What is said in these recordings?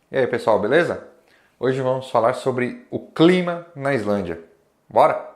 E aí pessoal, beleza? Hoje vamos falar sobre o clima na Islândia. Bora?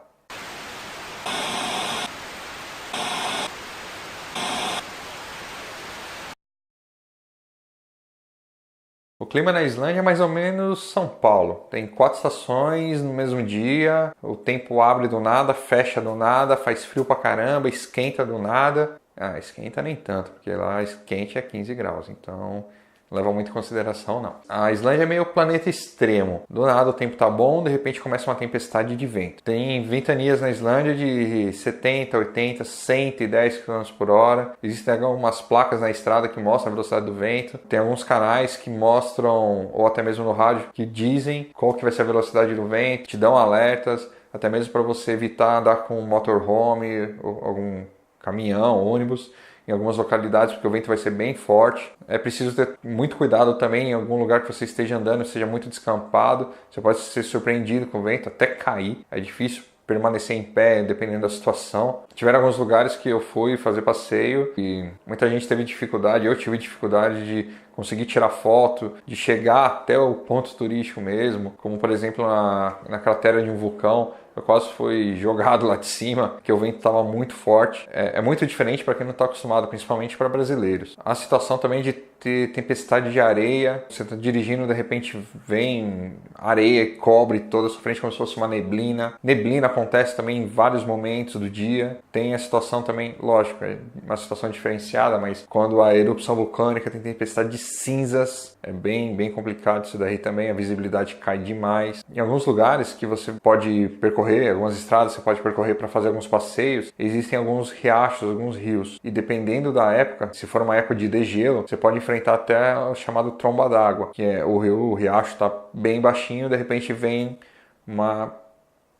O clima na Islândia é mais ou menos São Paulo. Tem 4 estações no mesmo dia, o tempo abre do nada, fecha do nada, faz frio pra caramba, esquenta do nada. Esquenta nem tanto, porque lá quente é 15 graus, então não leva muito em consideração não. A Islândia é meio planeta extremo. Do nada o tempo tá bom, de repente começa uma tempestade de vento. Tem ventanias na Islândia de 70, 80, 110 km por hora. Existem algumas placas na estrada que mostram a velocidade do vento. Tem alguns canais que mostram, ou até mesmo no rádio, que dizem qual que vai ser a velocidade do vento, te dão alertas, até mesmo para você evitar andar com motorhome ou algum caminhão, ônibus, em algumas localidades, porque o vento vai ser bem forte. É preciso ter muito cuidado também em algum lugar que você esteja andando, seja muito descampado. Você pode ser surpreendido com o vento, até cair. É difícil permanecer em pé, dependendo da situação. Tiveram alguns lugares que eu fui fazer passeio e muita gente teve dificuldade, eu tive dificuldade de conseguir tirar foto, de chegar até o ponto turístico mesmo, como por exemplo na cratera de um vulcão. Eu quase fui jogado lá de cima, porque o vento estava muito forte. É muito diferente para quem não está acostumado, principalmente para brasileiros. A situação também de ter tempestade de areia, você está dirigindo, de repente vem areia e cobre toda a sua frente como se fosse uma neblina. Neblina acontece também em vários momentos do dia. Tem a situação também, lógico, é uma situação diferenciada, mas quando a erupção vulcânica tem tempestade de cinzas, é bem complicado isso daí também, a visibilidade cai demais. Em alguns lugares que você pode percorrer, algumas estradas você pode percorrer para fazer alguns passeios, existem alguns riachos, alguns rios. E dependendo da época, se for uma época de degelo, você pode enfrentar até o chamado tromba d'água, que é o riacho está bem baixinho, de repente vem uma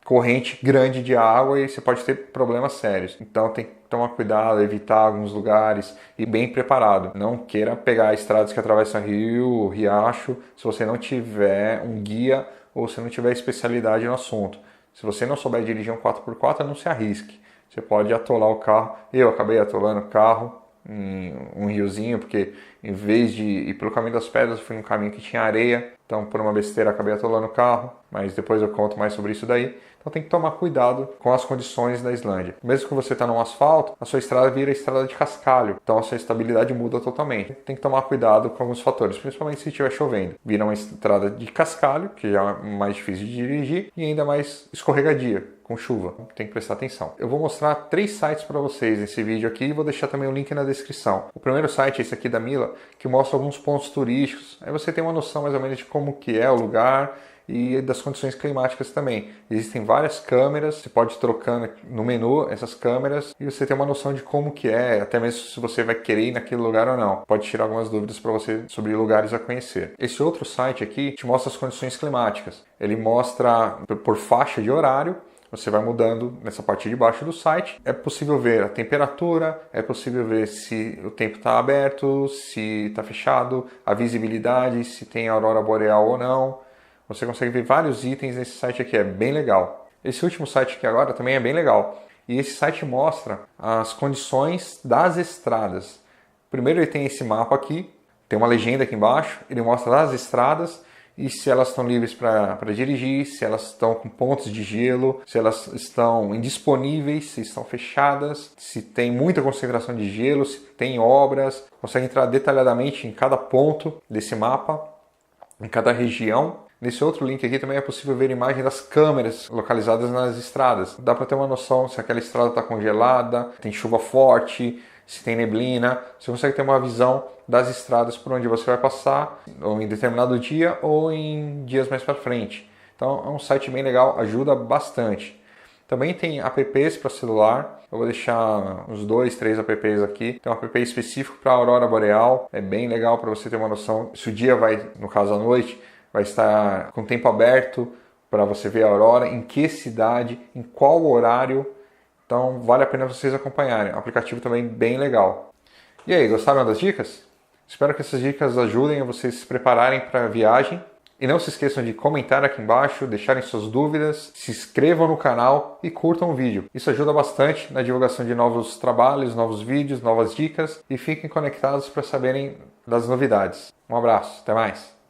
corrente grande de água e você pode ter problemas sérios. Então tem que tomar cuidado, evitar alguns lugares e bem preparado. Não queira pegar estradas que atravessam rio, riacho, se você não tiver um guia ou se não tiver especialidade no assunto. Se você não souber dirigir um 4x4, não se arrisque. Você pode atolar o carro. Eu acabei atolando o carro em um riozinho, porque em vez de ir pelo caminho das pedras, eu fui num caminho que tinha areia. Então, por uma besteira, acabei atolando o carro. Mas depois eu conto mais sobre isso daí. Então tem que tomar cuidado com as condições da Islândia. Mesmo que você está no asfalto, a sua estrada vira estrada de cascalho. Então a sua estabilidade muda totalmente. Tem que tomar cuidado com alguns fatores, principalmente se estiver chovendo. Vira uma estrada de cascalho, que já é mais difícil de dirigir, e ainda mais escorregadia, com chuva. Tem que prestar atenção. Eu vou mostrar 3 sites para vocês nesse vídeo aqui e vou deixar também o link na descrição. O primeiro site é esse aqui da Mila, que mostra alguns pontos turísticos. Aí você tem uma noção mais ou menos de como que é o lugar e das condições climáticas também. Existem várias câmeras, você pode ir trocando no menu essas câmeras e você tem uma noção de como que é, até mesmo se você vai querer ir naquele lugar ou não. Pode tirar algumas dúvidas para você sobre lugares a conhecer. Esse outro site aqui te mostra as condições climáticas. Ele mostra por faixa de horário. Você vai mudando nessa parte de baixo do site. É possível ver a temperatura, é possível ver se o tempo está aberto, se está fechado, a visibilidade, se tem aurora boreal ou não. Você consegue ver vários itens nesse site aqui, é bem legal. Esse último site aqui agora também é bem legal. E esse site mostra as condições das estradas. Primeiro ele tem esse mapa aqui, tem uma legenda aqui embaixo, ele mostra as estradas e se elas estão livres para dirigir, se elas estão com pontos de gelo, se elas estão indisponíveis, se estão fechadas, se tem muita concentração de gelo, se tem obras. Consegue entrar detalhadamente em cada ponto desse mapa, em cada região. Nesse outro link aqui também é possível ver imagem das câmeras localizadas nas estradas. Dá para ter uma noção se aquela estrada está congelada, tem chuva forte, se tem neblina. Você consegue ter uma visão das estradas por onde você vai passar, ou em determinado dia ou em dias mais para frente. Então é um site bem legal, ajuda bastante. Também tem apps para celular. Eu vou deixar uns 2, 3 apps aqui. Tem um app específico para a aurora boreal. É bem legal para você ter uma noção se o dia vai, no caso à noite, vai estar com o tempo aberto para você ver a aurora, em que cidade, em qual horário. Então vale a pena vocês acompanharem. O aplicativo também bem legal. E aí, gostaram das dicas? Espero que essas dicas ajudem a vocês se prepararem para a viagem. E não se esqueçam de comentar aqui embaixo, deixarem suas dúvidas, se inscrevam no canal e curtam o vídeo. Isso ajuda bastante na divulgação de novos trabalhos, novos vídeos, novas dicas e fiquem conectados para saberem das novidades. Um abraço, até mais!